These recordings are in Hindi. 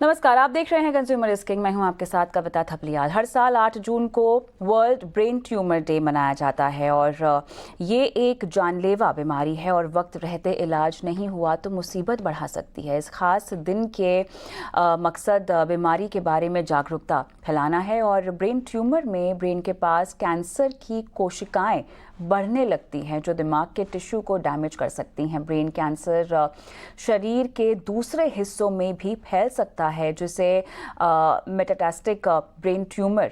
नमस्कार, आप देख रहे हैं कंज्यूमर स्किंग। मैं हूं आपके साथ कविता थपलियाल। हर साल 8 जून को वर्ल्ड ब्रेन ट्यूमर डे मनाया जाता है और ये एक जानलेवा बीमारी है और वक्त रहते इलाज नहीं हुआ तो मुसीबत बढ़ा सकती है। इस खास दिन के मकसद बीमारी के बारे में जागरूकता फैलाना है और ब्रेन ट्यूमर में ब्रेन के पास कैंसर की कोशिकाएं बढ़ने लगती हैं जो दिमाग के टिश्यू को डैमेज कर सकती हैं। ब्रेन कैंसर शरीर के दूसरे हिस्सों में भी फैल सकता है जिसे मेटास्टेटिक ब्रेन ट्यूमर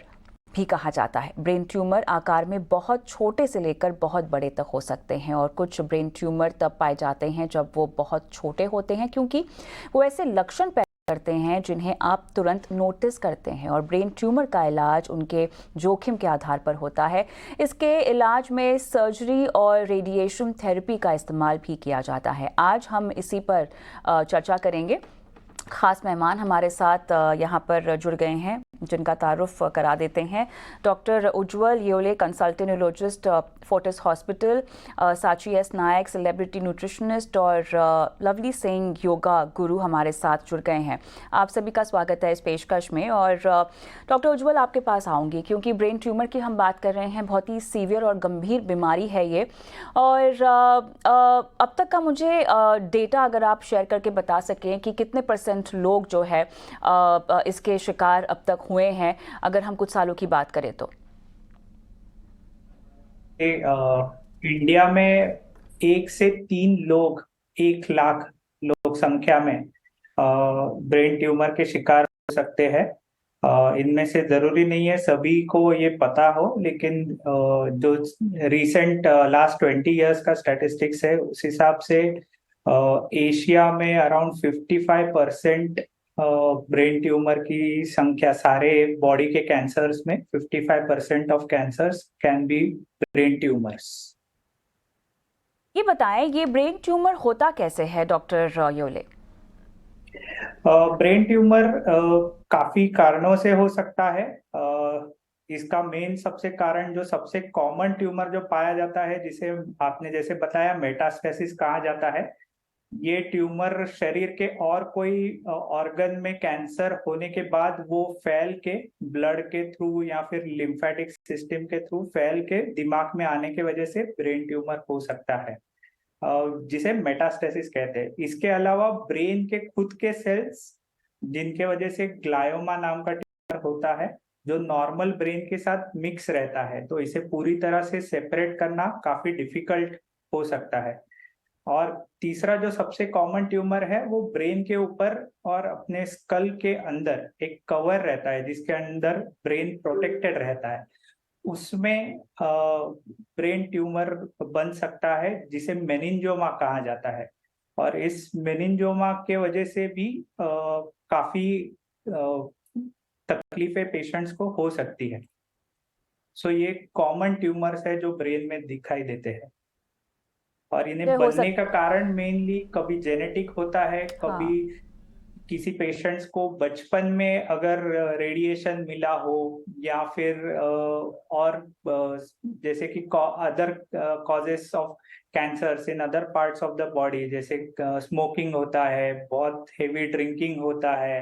भी कहा जाता है। ब्रेन ट्यूमर आकार में बहुत छोटे से लेकर बहुत बड़े तक हो सकते हैं और कुछ ब्रेन ट्यूमर तब पाए जाते हैं जब वो बहुत छोटे होते हैं क्योंकि वो ऐसे लक्षण करते हैं जिन्हें आप तुरंत नोटिस करते हैं और ब्रेन ट्यूमर का इलाज उनके जोखिम के आधार पर होता है। इसके इलाज में सर्जरी और रेडिएशन थेरेपी का इस्तेमाल भी किया जाता है। आज हम इसी पर चर्चा करेंगे। खास मेहमान हमारे साथ यहाँ पर जुड़ गए हैं जिनका तारुफ करा देते हैं। Doctor Ujjwal Yewale, consultant neurologist, Fortis hospital, Sachi S Nayak, celebrity nutritionist और लवली सिंह, योगा गुरु हमारे साथ जुड़ गए हैं। आप सभी का स्वागत है इस पेशकश में। और डॉक्टर उज्ज्वल, आपके पास आऊँगी क्योंकि ब्रेन ट्यूमर की हम बात कर रहे हैं। बहुत ही सीवियर और गंभीर बीमारी है ये। और अब तक का मुझे डेटा अगर आप शेयर करके बता सकें कि कितने % लोग जो है इसके शिकार अब तक हुए हैं, अगर हम कुछ सालों की बात करें तो। इंडिया में 1 से 3 लोग 1 लाख लोग संख्या में ब्रेन ट्यूमर के शिकार हो सकते हैं। इनमें से जरूरी नहीं है सभी को ये पता हो, लेकिन जो रिसेंट लास्ट 20 इयर्स का स्टैटिस्टिक्स है उस हिसाब से एशिया में अराउंड 55% ब्रेन ट्यूमर की संख्या, सारे बॉडी के कैंसर्स में 55% of cancers can be brain tumours. ये बताएं, ये ब्रेन ट्यूमर होता कैसे है डॉक्टर योले? ब्रेन ट्यूमर काफी कारणों से हो सकता है। इसका मेन सबसे कारण, जो सबसे कॉमन ट्यूमर जो पाया जाता है, जिसे आपने जैसे बताया मेटास्टेसिस कहा जाता है, ये ट्यूमर शरीर के और कोई ऑर्गन में कैंसर होने के बाद वो फैल के ब्लड के थ्रू या फिर लिम्फेटिक सिस्टम के थ्रू फैल के दिमाग में आने की वजह से ब्रेन ट्यूमर हो सकता है, जिसे मेटास्टेसिस कहते हैं। इसके अलावा ब्रेन के खुद के सेल्स, जिनके वजह से ग्लायोमा नाम का ट्यूमर होता है, जो नॉर्मल ब्रेन के साथ मिक्स रहता है, तो इसे पूरी तरह से सेपरेट करना काफी डिफिकल्ट हो सकता है। और तीसरा जो सबसे कॉमन ट्यूमर है वो ब्रेन के ऊपर और अपने स्कल के अंदर एक कवर रहता है जिसके अंदर ब्रेन प्रोटेक्टेड रहता है, उसमें ब्रेन ट्यूमर बन सकता है जिसे मेनिंजोमा कहा जाता है। और इस मेनिंजोमा के वजह से भी काफी तकलीफें पेशेंट्स को हो सकती है। सो ये कॉमन ट्यूमर्स है जो ब्रेन में दिखाई देते हैं और इन्हें बनने का कारण मेनली कभी जेनेटिक होता है, कभी किसी पेशेंट्स को बचपन में अगर रेडिएशन मिला हो, या फिर और जैसे कि other causes of cancers in other parts of the body, जैसे स्मोकिंग होता है, बहुत हेवी ड्रिंकिंग होता है,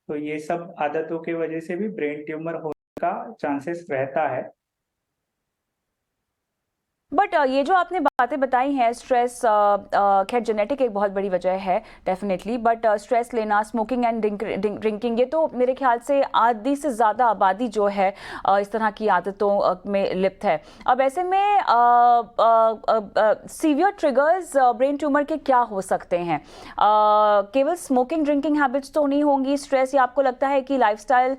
तो ये सब आदतों की वजह से भी ब्रेन ट्यूमर होने का चांसेस रहता है। बट ये जो आपने बातें बताई हैं, स्ट्रेस, खैर जेनेटिक एक बहुत बड़ी वजह है डेफिनेटली, बट स्ट्रेस लेना, स्मोकिंग एंड ड्रिंकिंग, ये तो मेरे ख्याल से आधी से ज़्यादा आबादी जो है इस तरह की आदतों में लिप्त है। अब ऐसे में सीवियर ट्रिगर्स ब्रेन ट्यूमर के क्या हो सकते हैं? केवल स्मोकिंग ड्रिंकिंग हैबिट्स तो नहीं होंगी, स्ट्रेस, या आपको लगता है कि लाइफस्टाइल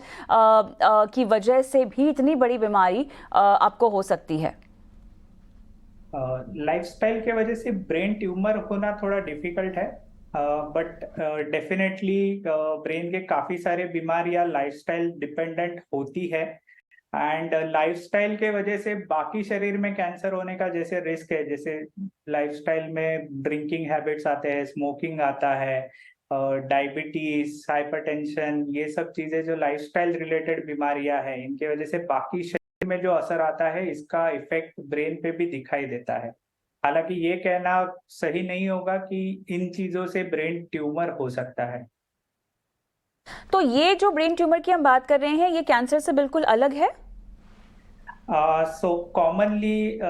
की वजह से भी इतनी बड़ी बीमारी आपको हो सकती है? लाइफस्टाइल के वजह से ब्रेन ट्यूमर होना थोड़ा डिफिकल्ट है, बट डेफिनेटली ब्रेन के काफी सारे बीमारियां लाइफस्टाइल डिपेंडेंट होती है। एंड लाइफस्टाइल के वजह से बाकी शरीर में कैंसर होने का जैसे रिस्क है, जैसे लाइफस्टाइल में ड्रिंकिंग हैबिट्स आते हैं, स्मोकिंग आता है, डायबिटीज, हाइपरटेंशन, ये सब चीजें जो लाइफस्टाइल रिलेटेड बीमारियां हैं, इनके वजह से बाकी में जो असर आता है इसका इफेक्ट ब्रेन पे भी दिखाई देता है। हालांकि ये कहना सही नहीं होगा कि इन चीजों से ब्रेन ट्यूमर हो सकता है। तो ये जो ब्रेन ट्यूमर की हम बात कर रहे हैं, ये कैंसर से बिल्कुल अलग है? सो कॉमनली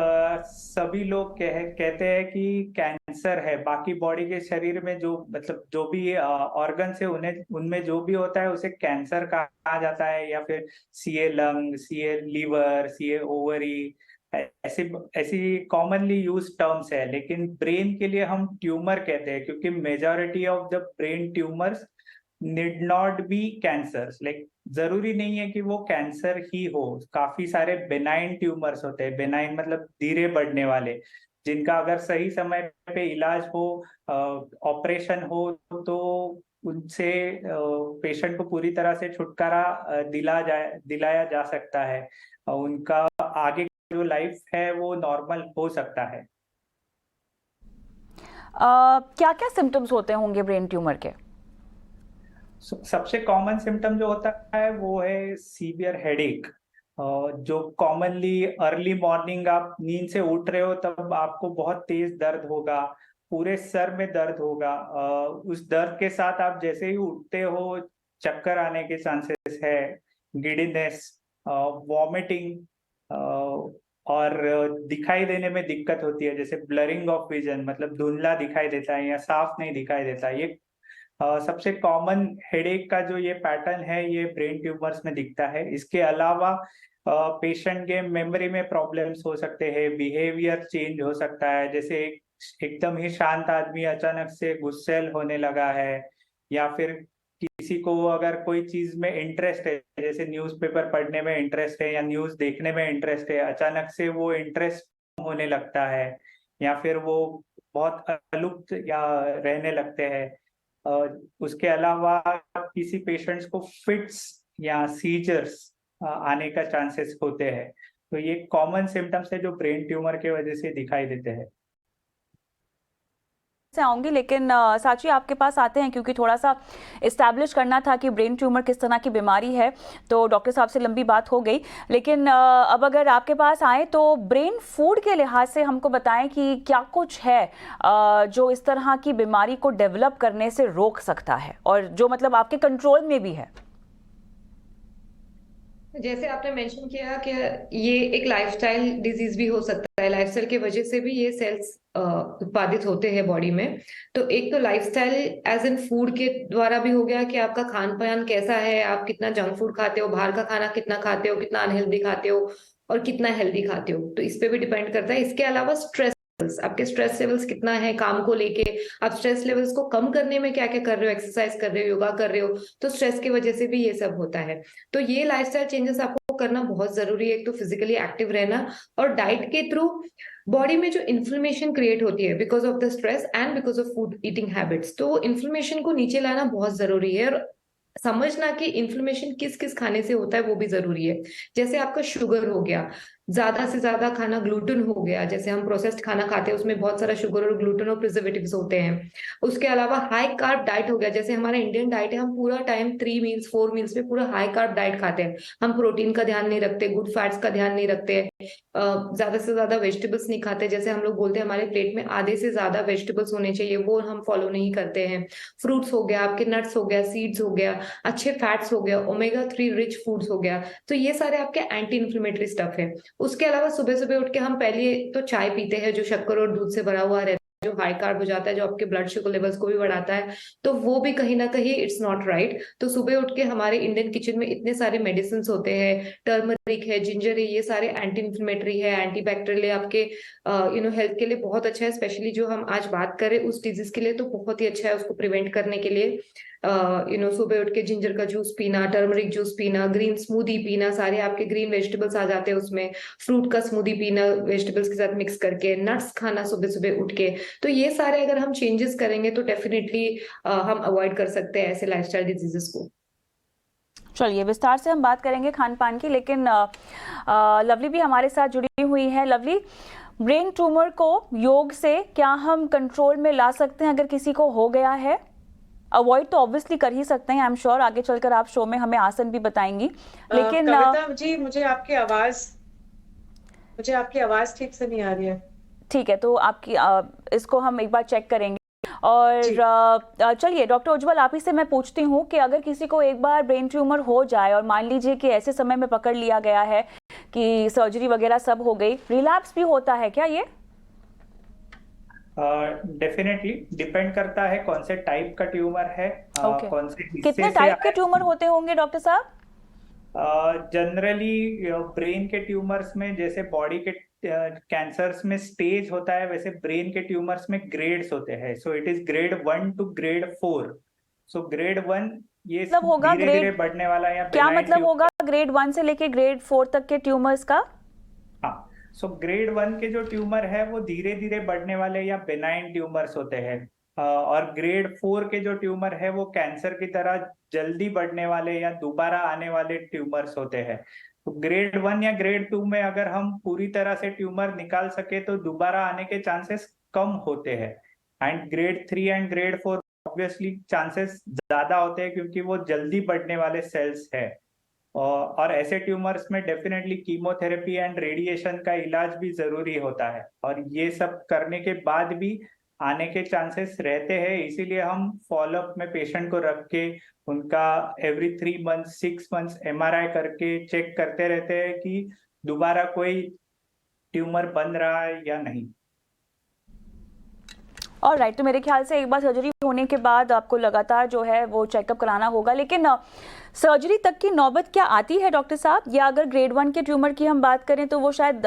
सभी लोग कहते हैं कि कैंसर है। बाकी बॉडी के शरीर में जो मतलब जो भी ऑर्गन्स है उन्हें उनमें जो भी होता है उसे कैंसर कहा जाता है, या फिर CA lung, CA liver, CA ovary, ऐसी ऐसी कॉमनली यूज टर्म्स है। लेकिन ब्रेन के लिए हम ट्यूमर कहते हैं क्योंकि majority of the brain tumours need not be cancer. Like जरूरी नहीं है कि वो कैंसर ही हो। काफी सारे बेनाइन ट्यूमर्स होते हैं। बेनाइन मतलब धीरे बढ़ने वाले, जिनका अगर सही समय पे इलाज हो, ऑपरेशन हो, तो उनसे पेशेंट को पूरी तरह से छुटकारा दिलाया जा सकता है। उनका आगे जो लाइफ है वो नॉर्मल हो सकता है। क्या क्या सिम्टम्स होते होंगे ब्रेन ट्यूमर के? सबसे कॉमन सिम्टम जो होता है वो है सीवियर हेडेक। जो कॉमनली अर्ली मॉर्निंग आप नींद से उठ रहे हो तब आपको बहुत तेज दर्द होगा, पूरे सर में दर्द होगा। उस दर्द के साथ आप जैसे ही उठते हो चक्कर आने के चांसेस है, गिडीनेस, वॉमिटिंग, और दिखाई देने में दिक्कत होती है, जैसे ब्लरिंग ऑफ विजन, मतलब धुंधला दिखाई देता है या साफ नहीं दिखाई देता। ये सबसे कॉमन हेडेक का जो ये पैटर्न है ये ब्रेन ट्यूमर्स में दिखता है। इसके अलावा पेशेंट के मेमोरी में प्रॉब्लम्स हो सकते हैं, बिहेवियर चेंज हो सकता है, जैसे एकदम ही शांत आदमी अचानक से गुस्सैल होने लगा है, या फिर किसी को अगर कोई चीज में इंटरेस्ट है, जैसे न्यूज़पेपर पढ़ने में इंटरेस्ट है या न्यूज देखने में इंटरेस्ट है, अचानक से वो इंटरेस्ट होने लगता है, या फिर वो बहुत अलुप्त या रहने लगते हैं। उसके अलावा किसी पेशेंट्स को फिट्स या सीजर्स आने का चांसेस होते हैं। तो ये कॉमन सिम्टम्स है जो ब्रेन ट्यूमर के वजह से दिखाई देते हैं। से आऊंगी, लेकिन साची आपके पास आते हैं क्योंकि थोड़ा सा इस्टेब्लिश करना था कि ब्रेन ट्यूमर किस तरह की बीमारी है। तो डॉक्टर साहब से लंबी बात हो गई, लेकिन अब अगर आपके पास आए तो ब्रेन फूड के लिहाज से हमको बताएं कि क्या कुछ है जो इस तरह की बीमारी को डेवलप करने से रोक सकता है और जो मतलब आपके कंट्रोल में भी है। जैसे आपने मेंशन किया कि ये एक लाइफस्टाइल डिजीज भी हो सकता है, लाइफस्टाइल की वजह से भी ये सेल्स उत्पादित होते हैं बॉडी में। तो एक तो लाइफस्टाइल एज इन फूड के द्वारा भी हो गया कि आपका खान पान कैसा है, आप कितना जंक फूड खाते हो, बाहर का खाना कितना खाते हो, कितना अनहेल्दी खाते हो और कितना हेल्दी खाते हो, तो इस पे भी डिपेंड करता है। इसके अलावा स्ट्रेस, आपके स्ट्रेस लेवल्स कितना है काम को लेके, आप स्ट्रेस लेवल्स को कम करने में क्या क्या कर रहे हो, एक्सरसाइज कर रहे हो, योगा कर रहे हो, तो स्ट्रेस की वजह से भी ये सब होता है। तो ये लाइफस्टाइल चेंजेस आपको करना बहुत जरूरी है। एक तो फिजिकली एक्टिव रहना और डाइट के थ्रू बॉडी में जो इन्फ्लेमेशन क्रिएट होती है because of the stress and because of food eating habits, तो वो इन्फ्लेमेशन को नीचे लाना बहुत जरूरी है। और समझना कि इन्फ्लेमेशन किस किस खाने से होता है वो भी जरूरी है। जैसे आपका शुगर हो गया, ज्यादा से ज्यादा खाना, ग्लूटेन हो गया, जैसे हम प्रोसेस्ड खाना खाते हैं उसमें बहुत सारा शुगर और ग्लूटेन और प्रिजर्वेटिव्स होते हैं। उसके अलावा हाई कार्ब डाइट हो गया, जैसे हमारा इंडियन डाइट है, हम पूरा टाइम 3 मील्स 4 मील्स में पूरा हाई कार्ब डाइट खाते हैं। हम प्रोटीन का ध्यान नहीं रखते, गुड फैट्स का ध्यान नहीं रखते, ज्यादा से ज्यादा वेजिटेबल्स नहीं खाते। जैसे हम लोग बोलते हैं हमारे प्लेट में आधे से ज्यादा वेजिटेबल्स होने चाहिए, वो हम फॉलो नहीं करते हैं। फ्रूट्स हो गया, आपके नट्स हो गया, सीड्स हो गया, अच्छे फैट्स हो गया, ओमेगा 3 रिच फूड्स हो गया, तो ये सारे आपके एंटी इन्फ्लेमेटरी स्टफ है। उसके अलावा सुबह सुबह उठ के हम पहले तो चाय पीते हैं जो शक्कर और दूध से भरा हुआ रहता है, जो हाई कार्ब हो जाता है, जो आपके ब्लड शुगर लेवल्स को भी बढ़ाता है, तो वो भी कहीं ना कहीं इट्स नॉट राइट। तो सुबह उठ के हमारे इंडियन किचन में इतने सारे मेडिसिन होते हैं, टर्मरिक है, जिंजर है, ये सारे एंटी इन्फ्लेमेटरी है, एंटी बैक्टीरियल, आपके हेल्थ के लिए बहुत अच्छा है। स्पेशली जो हम आज बात करें उस डिजीज के लिए तो बहुत ही अच्छा है, उसको प्रिवेंट करने के लिए। सुबह उठ के जिंजर का जूस पीना, टर्मरिक जूस पीना, ग्रीन स्मूदी पीना, सारे आपके ग्रीन वेजिटेबल्स आ जाते हैं उसमें, फ्रूट का स्मूदी पीना वेजिटेबल्स के साथ मिक्स करके, नट्स खाना सुबह सुबह उठ के, तो ये सारे अगर हम चेंजेस करेंगे तो डेफिनेटली हम अवॉइड कर सकते हैं ऐसे लाइफस्टाइल डिजीजेस को। चलिए विस्तार से हम बात करेंगे खान पान की, लेकिन लवली भी हमारे साथ जुड़ी हुई है। लवली, ब्रेन ट्यूमर को योग से क्या हम कंट्रोल में ला सकते हैं अगर किसी को हो गया है? अवॉइड तो ऑब्वियसली कर ही सकते हैं, आई एम श्योर आगे चलकर आप शो में हमें आसन भी बताएंगी, लेकिन कविता जी, मुझे आपकी आवाज मुझे आपकी आवाज ठीक से नहीं आ रही है। ठीक है, तो आपकी इसको हम एक बार चेक करेंगे। और जी। चलिए डॉक्टर उज्ज्वल, आप ही से मैं पूछती हूँ कि अगर किसी को एक बार ब्रेन ट्यूमर हो जाए और मान लीजिए कि ऐसे समय में पकड़ लिया गया है कि सर्जरी वगैरह सब हो गई, रिलैप्स भी होता है क्या ये? डेफिनेटली डिपेंड करता है कौन से टाइप का ट्यूमर है, ओके, कौन से हिस्से कितने से टाइप के आया। ट्यूमर होते होंगे डॉक्टर साहब? जनरली ब्रेन के ट्यूमर्स में जैसे बॉडी के कैंसर्स में स्टेज होता है, वैसे ब्रेन के ट्यूमर्स में ग्रेड्स होते हैं। So it is grade 1 to grade 4। So grade 1 ये मतलब होगा धीरे धीरे ग्रेड, बढ़ने वाला या क्या बेनाइन मतलब होगा ट्यूमर। ग्रेड 1 से लेके ग्रेड 4 तक के ट्यूमर्स का? हाँ, सो ग्रेड 1 के जो ट्यूमर है वो धीरे धीरे बढ़ने वाले या बेनाइन ट्यूमर्स होते हैं। और ग्रेड 4 के जो ट्यूमर है वो कैंसर की तरह जल्दी बढ़ने वाले या दोबारा आने वाले ट्यूमर्स होते हैं। तो ग्रेड 1 या ग्रेड 2 में अगर हम पूरी तरह से ट्यूमर निकाल सके तो दोबारा आने के चांसेस कम होते हैं। And grade 3 and grade 4 obviously chances ज्यादा होते हैं क्योंकि वो जल्दी बढ़ने वाले सेल्स है। और ऐसे ट्यूमर्स में डेफिनेटली कीमोथेरेपी एंड रेडिएशन का इलाज भी जरूरी होता है, और ये सब करने के बाद भी आने के चांसेस रहते हैं। इसीलिए हम फॉलोअप में पेशेंट को रख के उनका एवरी 3 मंथ 6 मंथ्स MRI करके चेक करते रहते हैं कि दोबारा कोई ट्यूमर बन रहा है या नहीं। और राइट, तो मेरे ख्याल से एक बार सर्जरी होने के बाद आपको लगातार जो है वो चेकअप कराना होगा। लेकिन सर्जरी तक की नौबत क्या आती है डॉक्टर साहब? या अगर ग्रेड 1 के ट्यूमर की हम बात करें तो वो शायद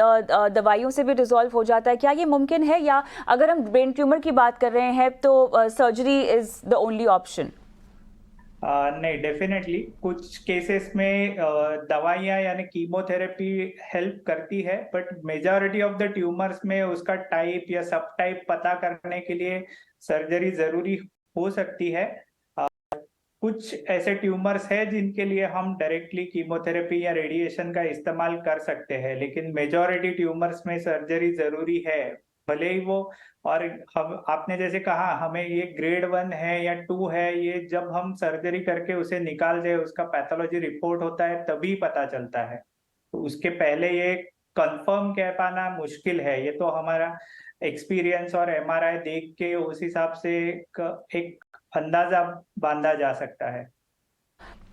दवाइयों से भी डिसॉल्व हो जाता है, क्या ये मुमकिन है? या अगर हम ब्रेन ट्यूमर की बात कर रहे हैं तो surgery is the only option? नहीं, डेफिनेटली कुछ केसेस में दवाइयाँ यानी कीमोथेरेपी हेल्प करती है, but majority of the tumours में उसका टाइप या सब टाइप पता करने के लिए सर्जरी जरूरी हो सकती है। कुछ ऐसे ट्यूमर्स है जिनके लिए हम डायरेक्टली कीमोथेरेपी या रेडिएशन का इस्तेमाल कर सकते हैं, लेकिन मेजॉरिटी ट्यूमर्स में सर्जरी जरूरी है, भले ही वो। और हम आपने जैसे कहा हमें ये ग्रेड 1 है या 2 है, ये जब हम सर्जरी करके उसे निकाल दे उसका पैथोलॉजी रिपोर्ट होता है तभी पता चलता है। तो उसके पहले ये कंफर्म कह पाना मुश्किल है। ये तो हमारा एक्सपीरियंस और MRI देख के उस हिसाब से एक अंदाजा बांधा जा सकता है।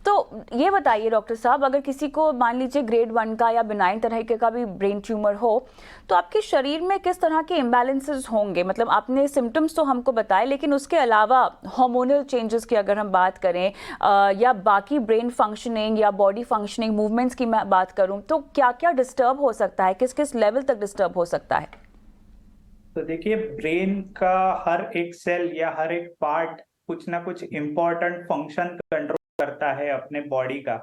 तो ये बताइए डॉक्टर साहब, अगर किसी को मान लीजिए ग्रेड 1 का या बिनाइन तरह का भी ब्रेन ट्यूमर हो, तो आपके शरीर में किस तरह के इम्बैलेंसेस होंगे? मतलब आपने सिम्टम्स तो हमको बताए, लेकिन उसके अलावा हार्मोनल चेंजेस की अगर हम बात करें या बाकी ब्रेन फंक्शनिंग या बॉडी फंक्शनिंग मूवमेंट्स की मैं बात करूं, तो क्या क्या डिस्टर्ब हो सकता है? किस किस लेवल तक डिस्टर्ब हो सकता है? तो देखिए, ब्रेन का हर एक सेल या हर एक पार्ट कुछ ना कुछ इम्पोर्टेंट फंक्शन कंट्रोल करता है अपने बॉडी का।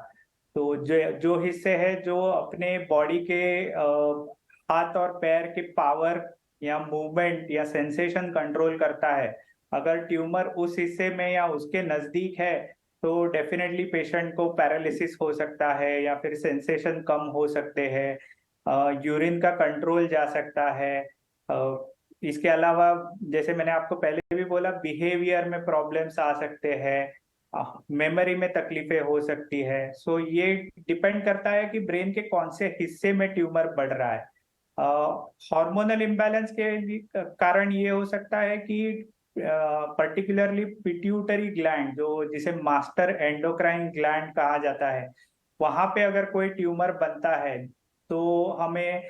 तो जो जो हिस्से है जो अपने बॉडी के हाथ और पैर के पावर या मूवमेंट या सेंसेशन कंट्रोल करता है, अगर ट्यूमर उस हिस्से में या उसके नजदीक है तो डेफिनेटली पेशेंट को पैरालिसिस हो सकता है या फिर सेंसेशन कम हो सकते हैं, यूरिन का कंट्रोल जा सकता है। इसके अलावा जैसे मैंने आपको पहले भी बोला, बिहेवियर में प्रॉब्लम्स आ सकते हैं, मेमोरी में तकलीफें हो सकती है। सो ये डिपेंड करता है कि ब्रेन के कौन से हिस्से में ट्यूमर बढ़ रहा है। हार्मोनल इम्बैलेंस के कारण ये हो सकता है कि पर्टिकुलरली पिट्यूटरी ग्लैंड, जो जिसे मास्टर एंडोक्राइन ग्लैंड कहा जाता है, वहां पे अगर कोई ट्यूमर बनता है तो हमें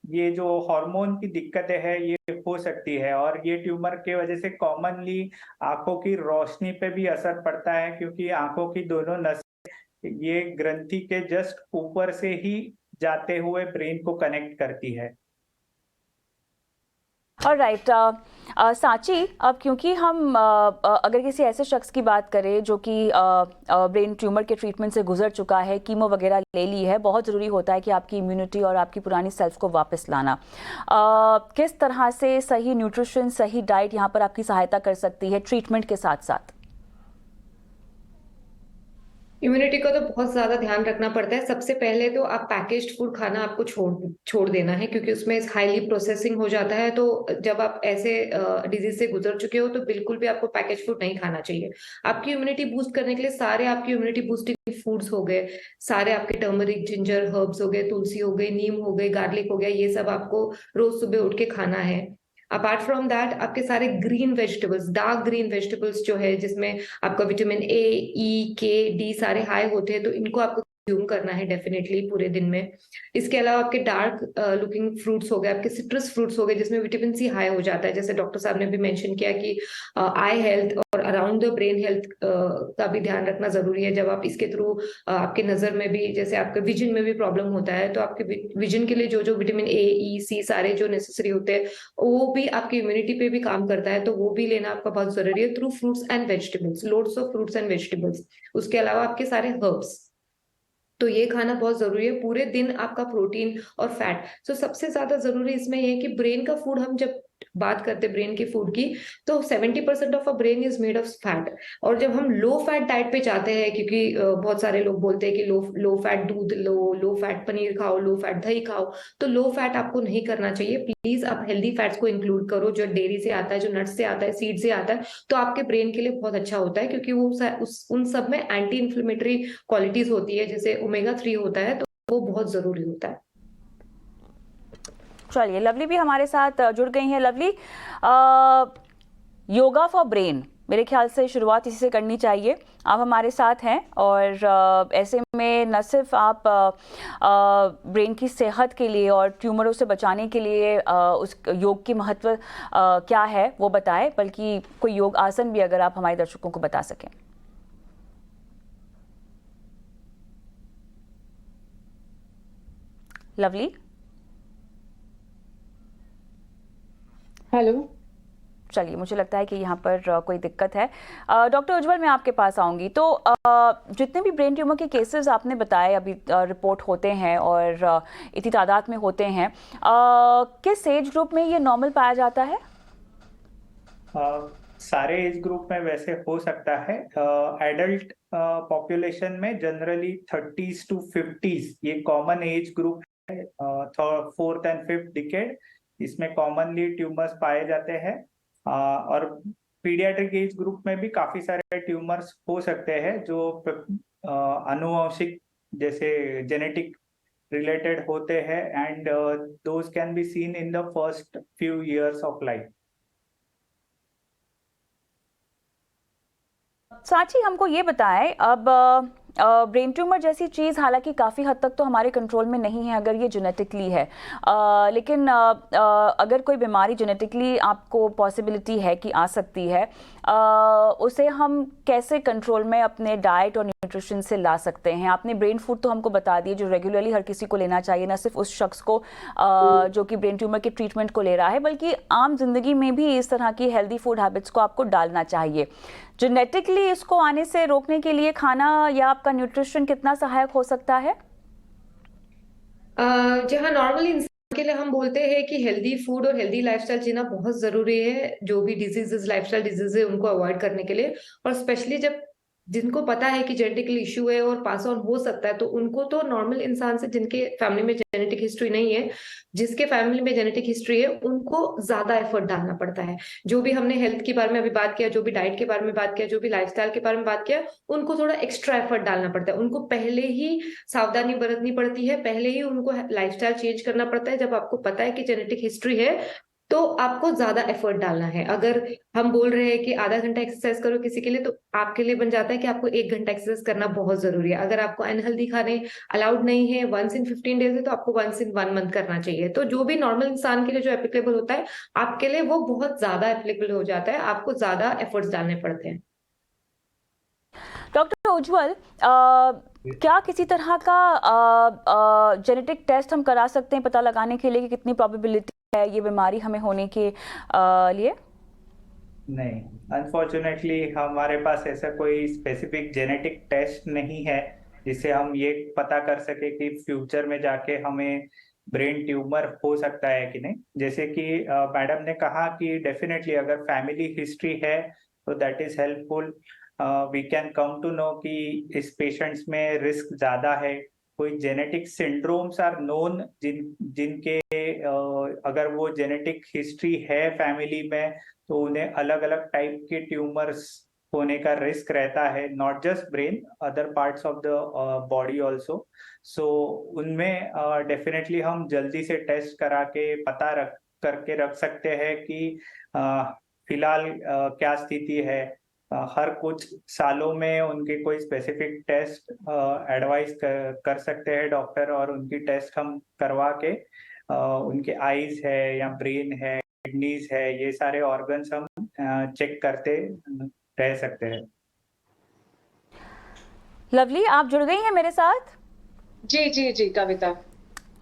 ये जो हार्मोन की दिक्कतें हैं ये हो सकती है। और ये ट्यूमर के वजह से कॉमनली आंखों की रोशनी पे भी असर पड़ता है, क्योंकि आंखों की दोनों नसें ये ग्रंथि के जस्ट ऊपर से ही जाते हुए ब्रेन को कनेक्ट करती है। और राइट, सांची, अब क्योंकि हम अगर किसी ऐसे शख्स की बात करें जो कि ब्रेन ट्यूमर के ट्रीटमेंट से गुजर चुका है, कीमो वगैरह ले ली है, बहुत ज़रूरी होता है कि आपकी इम्यूनिटी और आपकी पुरानी सेल्फ को वापस लाना। किस तरह से सही न्यूट्रिशन, सही डाइट यहाँ पर आपकी सहायता कर सकती है ट्रीटमेंट के साथ साथ? इम्यूनिटी का तो बहुत ज्यादा ध्यान रखना पड़ता है। सबसे पहले तो आप पैकेज्ड फूड खाना आपको छोड़ देना है, क्योंकि उसमें हाईली प्रोसेसिंग हो जाता है। तो जब आप ऐसे डिजीज से गुजर चुके हो तो बिल्कुल भी आपको पैकेज फूड नहीं खाना चाहिए। आपकी इम्यूनिटी बूस्ट करने के लिए सारे आपकी इम्यूनिटी बूस्टिंग फूड्स हो गए, सारे आपके टर्मरिक, जिंजर, हर्ब्स हो गए, तुलसी हो गई, नीम हो गई, गार्लिक हो गया, ये सब आपको रोज सुबह उठ के खाना है। अपार्ट फ्रॉम दैट आपके सारे green vegetables, dark green vegetables जो है, जिसमें आपका विटामिन ए, ई, के, डी सारे हाई होते हैं, तो इनको आपको कंज्यूम करना है डेफिनेटली पूरे दिन में। इसके अलावा आपके डार्क लुकिंग फ्रूट्स हो गए, आपके सिट्रस फ्रूट्स हो गए, जिसमें विटामिन सी हाई हो जाता है। जैसे डॉक्टर साहब ने भी मेंशन किया कि आई हेल्थ और अराउंड द ब्रेन हेल्थ का भी ध्यान रखना जरूरी है। जब आप इसके थ्रू आपके नजर में भी, जैसे आपके विजन में भी प्रॉब्लम होता है, तो आपके विजन के लिए जो जो विटामिन ए, ई, सी सारे जो नेसेसरी होते हैं, वो भी आपकी इम्यूनिटी पे भी काम करता है, तो वो भी लेना आपका बहुत जरूरी है through fruits and vegetables, loads of fruits and vegetables. उसके अलावा आपके सारे हर्ब्स, तो ये खाना बहुत जरूरी है। पूरे दिन आपका प्रोटीन और फैट, तो सबसे ज्यादा जरूरी इसमें ये है कि ब्रेन का फूड, हम जब बात करते हैं ब्रेन के फूड की, तो 70% of a brain is made of fat. और जब हम लो फैट डाइट पे जाते हैं, क्योंकि बहुत सारे लोग बोलते हैं कि लो फैट दूध लो, लो फैट पनीर खाओ, लो फैट दही खाओ, तो लो फैट आपको नहीं करना चाहिए। प्लीज आप हेल्दी फैट्स को इंक्लूड करो, जो डेयरी से आता है, जो नट्स से आता है, सीड से आता है, तो आपके ब्रेन के लिए बहुत अच्छा होता है, क्योंकि वो उन सब में एंटी इन्फ्लेमेटरी क्वालिटीज होती है, जैसे ओमेगा 3 होता है, तो वो बहुत जरूरी होता है। चलिए, लवली भी हमारे साथ जुड़ गई हैं। लवली, योगा फॉर ब्रेन, मेरे ख्याल से शुरुआत इसी से करनी चाहिए। आप हमारे साथ हैं और ऐसे में न सिर्फ आप ब्रेन की सेहत के लिए और ट्यूमरों से बचाने के लिए उस योग की महत्व क्या है वो बताएं, बल्कि कोई योग आसन भी अगर आप हमारे दर्शकों को बता सकें। Lovely, hello. चलिए, मुझे लगता है कि यहाँ पर कोई दिक्कत है। डॉक्टर उज्जवल, मैं आपके पास आऊँगी। तो जितने भी ब्रेन ट्यूमर के केसेस आपने बताए अभी रिपोर्ट होते हैं और इतनी तादाद में होते हैं, किस एज ग्रुप में ये नॉर्मल पाया जाता है? सारे एज ग्रुप में वैसे हो सकता है। एडल्ट पॉपुलेशन में जनरली 30s to 50s ये कॉमन एज ग्रुप है। 4th and 5th डिकेड इसमें कॉमनली ट्यूमर्स पाए जाते हैं। और पीडियाट्रिक एज ग्रुप में भी काफी सारे ट्यूमर्स हो सकते हैं जो आनुवंशिक, जैसे जेनेटिक रिलेटेड होते हैं, and those can be seen in the first few years of life. साची, हमको ये बताएं, अब ब्रेन ट्यूमर जैसी चीज़ हालांकि काफ़ी हद तक तो हमारे कंट्रोल में नहीं है अगर ये जेनेटिकली है, लेकिन अगर कोई बीमारी जेनेटिकली आपको पॉसिबिलिटी है कि आ सकती है, उसे हम कैसे कंट्रोल में अपने डाइट और न्यूट्रिशन से ला सकते हैं? आपने ब्रेन फूड तो हमको बता दिए जो रेगुलरली हर किसी को लेना चाहिए, न सिर्फ उस शख्स को जो कि ब्रेन ट्यूमर के ट्रीटमेंट को ले रहा है, बल्कि आम जिंदगी में भी इस तरह की हेल्दी फूड हैबिट्स को आपको डालना चाहिए। जेनेटिकली इसको आने से रोकने के लिए खाना या आपका न्यूट्रिशन कितना सहायक हो सकता है? जहाँ नॉर्मली इंसान के लिए हम बोलते हैं कि हेल्दी फूड और हेल्दी लाइफस्टाइल जीना बहुत जरूरी है, जो भी डिजीजेस, लाइफस्टाइल डिजीजेस उनको अवॉइड करने के लिए। और स्पेशली जब जिनको पता है कि जेनेटिकल इश्यू है और पास ऑन हो सकता है, तो उनको तो नॉर्मल इंसान से जिनके फैमिली में जेनेटिक हिस्ट्री नहीं है, जिसके फैमिली में जेनेटिक हिस्ट्री है, उनको ज्यादा एफर्ट डालना पड़ता है। जो भी हमने हेल्थ के बारे में अभी बात किया, जो भी डाइट के बारे में बात किया, जो भी लाइफस्टाइल के बारे में बात किया, उनको थोड़ा एक्स्ट्रा एफर्ट डालना पड़ता है। उनको पहले ही सावधानी बरतनी पड़ती है, पहले ही उनको लाइफस्टाइल चेंज करना पड़ता है। जब आपको पता है कि जेनेटिक हिस्ट्री है, तो आपको ज्यादा एफर्ट डालना है। अगर हम बोल रहे हैं कि आधा घंटा एक्सरसाइज करो किसी के लिए, तो आपके लिए बन जाता है कि आपको 1 घंटा एक्सरसाइज करना बहुत जरूरी है। अगर आपको अनहेल्दी खाने अलाउड नहीं है, 1 in 15 days है, तो आपको 1 in 1 month करना चाहिए। तो जो भी नॉर्मल इंसान के लिए जो एप्लीकेबल होता है, आपके लिए वो बहुत ज्यादा एप्लीकेबल हो जाता है, आपको ज्यादा एफर्ट्स डालने पड़ते हैं। डॉक्टर उज्जवल, क्या किसी तरह का जेनेटिक टेस्ट हम करा सकते हैं पता लगाने के लिए कि कितनी प्रोबेबिलिटी है ये बीमारी हमें होने के लिए? नहीं, अनफॉर्चुनेटली हमारे पास ऐसा कोई स्पेसिफिक जेनेटिक टेस्ट नहीं है जिससे हम ये पता कर सके कि फ्यूचर में जाके हमें ब्रेन ट्यूमर हो सकता है कि नहीं। जैसे कि मैडम ने कहा कि डेफिनेटली अगर फैमिली हिस्ट्री है तो that is helpful. We can come to know कि इस पेशेंट्स में रिस्क ज़्यादा है। कोई जेनेटिक सिंड्रोम्स आर नोन जिनके अगर वो जेनेटिक हिस्ट्री है फैमिली में तो उन्हें अलग अलग टाइप के ट्यूमर्स होने का रिस्क रहता है, not just brain, other parts of the body also. So उनमें डेफिनेटली हम जल्दी से टेस्ट करा के पता करके रख सकते हैं कि फिलहाल क्या स्थिति है। हर कुछ सालों में उनके कोई स्पेसिफिक टेस्ट एडवाइस कर सकते हैं डॉक्टर, और उनकी टेस्ट हम करवा के उनके आईज है या ब्रेन है, किडनीज है, ये सारे ऑर्गन्स हम चेक करते रह सकते हैं। लवली, आप जुड़ गई हैं मेरे साथ? जी जी जी कविता,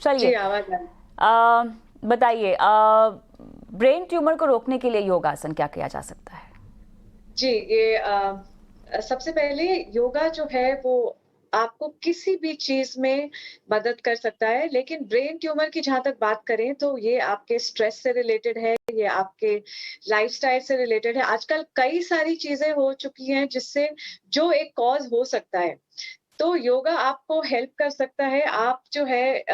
चलिए, जी आवाज आ रही। बताइए, ब्रेन ट्यूमर को रोकने के लिए योगासन क्या किया जा सकता है? जी, ये सबसे पहले योगा जो है वो आपको किसी भी चीज में मदद कर सकता है, लेकिन ब्रेन ट्यूमर की जहां तक बात करें तो ये आपके स्ट्रेस से रिलेटेड है, ये आपके लाइफस्टाइल से रिलेटेड है। आजकल कई सारी चीजें हो चुकी हैं जिससे जो एक कॉज हो सकता है, तो योगा आपको हेल्प कर सकता है। आप जो है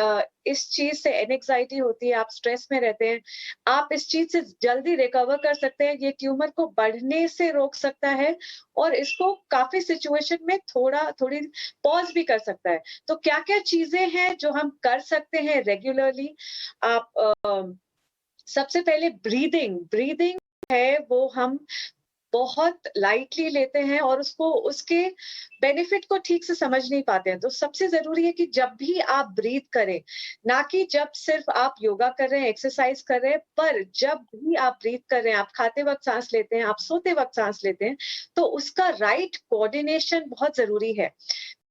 इस चीज से एंजाइटी होती है, आप स्ट्रेस में रहते हैं, आप इस चीज से जल्दी रिकवर कर सकते हैं। ये ट्यूमर को बढ़ने से रोक सकता है और इसको काफी सिचुएशन में थोड़ी पॉज भी कर सकता है। तो क्या क्या चीजें हैं जो हम कर सकते हैं रेगुलरली? आप सबसे पहले ब्रीदिंग है वो हम बहुत लाइटली लेते हैं और उसके बेनिफिट को ठीक से समझ नहीं पाते हैं। तो सबसे जरूरी है कि जब भी आप ब्रीथ करें, ना कि जब सिर्फ आप योगा कर रहे हैं, एक्सरसाइज कर रहे हैं, पर जब भी आप ब्रीथ कर रहे हैं, आप खाते वक्त सांस लेते हैं, आप सोते वक्त सांस लेते हैं, तो उसका राइट कोऑर्डिनेशन बहुत जरूरी है।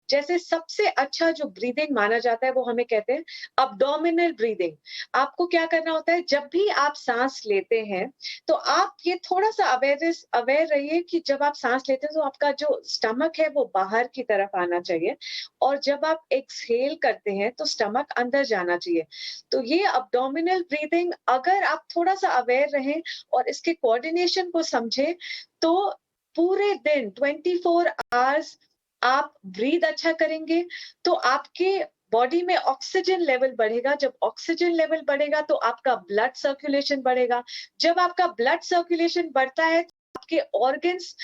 जैसे सबसे अच्छा जो ब्रीदिंग माना जाता है वो हमें कहते हैं अब्डोमिनल ब्रीदिंग। आपको क्या करना होता है, जब भी आप सांस लेते हैं तो आप ये थोड़ा सा अवेयर रहिए कि जब आप सांस लेते हैं तो आपका जो स्टमक है वो बाहर की तरफ आना चाहिए, और जब आप एक्सहेल करते हैं तो स्टमक अंदर जाना चाहिए। तो ये अब्डोमिनल ब्रीदिंग अगर आप थोड़ा सा अवेयर रहें और इसके कोऑर्डिनेशन को समझें, तो पूरे दिन 24 आवर्स आप ब्रीद अच्छा करेंगे तो आपके बॉडी में ऑक्सीजन लेवल बढ़ेगा। जब ऑक्सीजन लेवल बढ़ेगा तो आपका ब्लड सर्कुलेशन बढ़ेगा। जब आपका ब्लड सर्कुलेशन बढ़ता है तो आपके ऑर्गन्स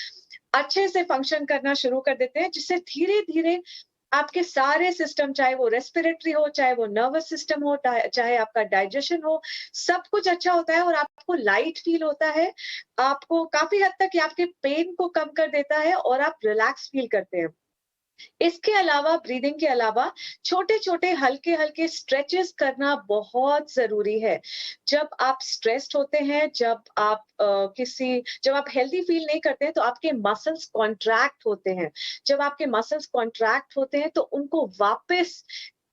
अच्छे से फंक्शन करना शुरू कर देते हैं, जिससे धीरे धीरे आपके सारे सिस्टम, चाहे वो रेस्पिरेटरी हो, चाहे वो नर्वस सिस्टम हो, चाहे आपका डाइजेशन हो, सब कुछ अच्छा होता है और आपको लाइट फील होता है। आपको काफी हद तक ये आपके पेन को कम कर देता है और आप रिलैक्स फील करते हैं। इसके अलावा, ब्रीदिंग के अलावा, छोटे छोटे हल्के हल्के स्ट्रेचेस करना बहुत जरूरी है। जब आप स्ट्रेस्ड होते हैं, जब आप हेल्दी फील नहीं करते हैं तो आपके मसल्स कॉन्ट्रैक्ट होते हैं। जब आपके मसल्स कॉन्ट्रैक्ट होते हैं तो उनको वापस,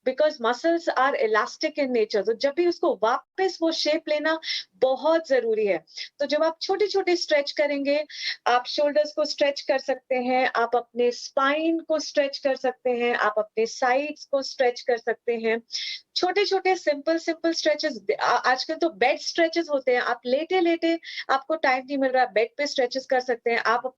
because muscles are elastic in nature, तो जब भी उसको वापस वो शेप लेना बहुत जरूरी है। तो जब आप छोटे छोटे स्ट्रेच करेंगे, आप शोल्डर्स को स्ट्रेच कर सकते हैं, आप अपने स्पाइन को स्ट्रेच कर सकते हैं, आप अपने साइड्स को स्ट्रेच कर सकते हैं। छोटे छोटे सिंपल स्ट्रेचेस, आजकल तो बेड स्ट्रेचेस होते हैं, आप लेटे लेटे, आपको टाइम नहीं मिल रहा, बेड पे स्ट्रेचेस कर सकते हैं, आप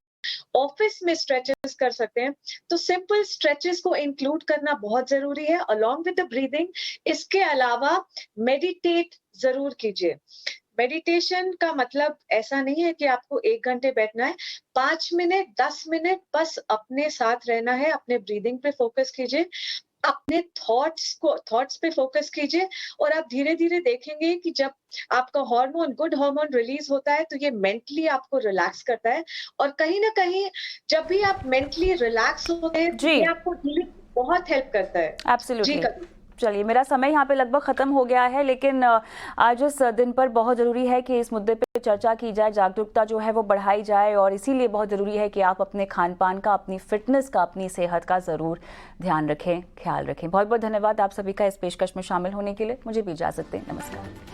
ऑफिस में स्ट्रेचेस कर सकते हैं। तो सिंपल स्ट्रेचेस को इंक्लूड करना बहुत जरूरी है अलोंग विद द ब्रीदिंग। इसके अलावा मेडिटेट जरूर कीजिए। मेडिटेशन का मतलब ऐसा नहीं है कि आपको 1 घंटे बैठना है, 5 मिनट 10 मिनट बस अपने साथ रहना है, अपने ब्रीदिंग पे फोकस कीजिए, अपने थॉट्स पे फोकस कीजिए, और आप धीरे धीरे देखेंगे कि जब आपका गुड हार्मोन रिलीज होता है तो ये मेंटली आपको रिलैक्स करता है, और कहीं ना कहीं जब भी आप मेंटली रिलैक्स होते हैं तो जी। ये आपको healing बहुत हेल्प करता है। एब्सोल्युटली। जी चलिए, मेरा समय यहाँ पे लगभग ख़त्म हो गया है, लेकिन आज इस दिन पर बहुत ज़रूरी है कि इस मुद्दे पे चर्चा की जाए, जागरूकता जो है वो बढ़ाई जाए, और इसीलिए बहुत ज़रूरी है कि आप अपने खान पान का, अपनी फिटनेस का, अपनी सेहत का ज़रूर ध्यान रखें, ख्याल रखें। बहुत बहुत धन्यवाद आप सभी का इस पेशकश में शामिल होने के लिए। मुझे भी इजाज़त दें। नमस्कार।